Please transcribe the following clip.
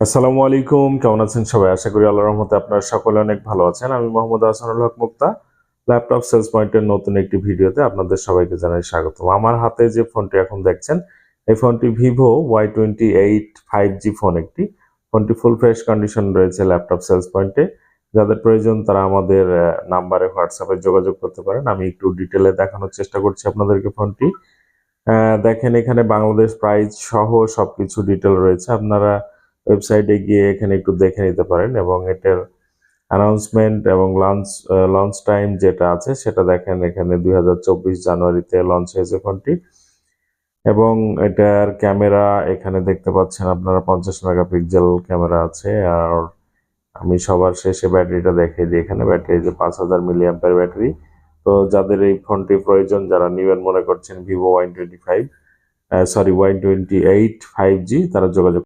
আসসালামু আলাইকুম, কেমন আছেন সবাই? আশা করি আল্লাহর রহমতে আপনারা সকলে অনেক ভালো আছেন। আমি মোহাম্মদ আহসানুল হক মুক্তা। ল্যাপটপ সেলস পয়েন্টের নতুন একটি ভিডিওতে আপনাদের সবাইকে জানাই স্বাগতম। আমার হাতে যে ফোনটি এখন দেখছেন, এই ফোনটি ভিভো Y28 5G ফোন একটি। ফোনটি ফুল ফ্রেশ কন্ডিশন রয়েছে ল্যাপটপ সেলস পয়েন্টে। যাদের প্রয়োজন তারা আমাদের নাম্বারে হোয়াটসঅ্যাপে যোগাযোগ করতে পারেন। আমি একটু ডিটেইলে দেখানোর চেষ্টা করছি আপনাদেরকে ফোনটি। দেখেন এখানে বাংলাদেশ প্রাইস সহ সবকিছু ডিটেইল রয়েছে। আপনারা ওয়েবসাইটে গিয়ে এখানে একটু দেখে নিতে পারেন এবং এটার অ্যানাউন্সমেন্ট এবং লঞ্চ টাইম যেটা আছে সেটা দেখেন এখানে 2024 জানুয়ারিতে লঞ্চ হয়েছে ফোনটি। এবং এটার ক্যামেরা এখানে দেখতে পাচ্ছেন আপনারা 50 মেগাপিক্সেল ক্যামেরা আছে। আর আমি সবার শেষে ব্যাটারিটা দেখিয়ে দিই। এখানে ব্যাটারি যে 5000 মিলিঅ্যাম্পিয়ার ব্যাটারি। তো যাদের এই ফোনটি প্রয়োজন, যারা নিবেন মনে করছেন ভিভো Y28 5G তারা যোগাযোগ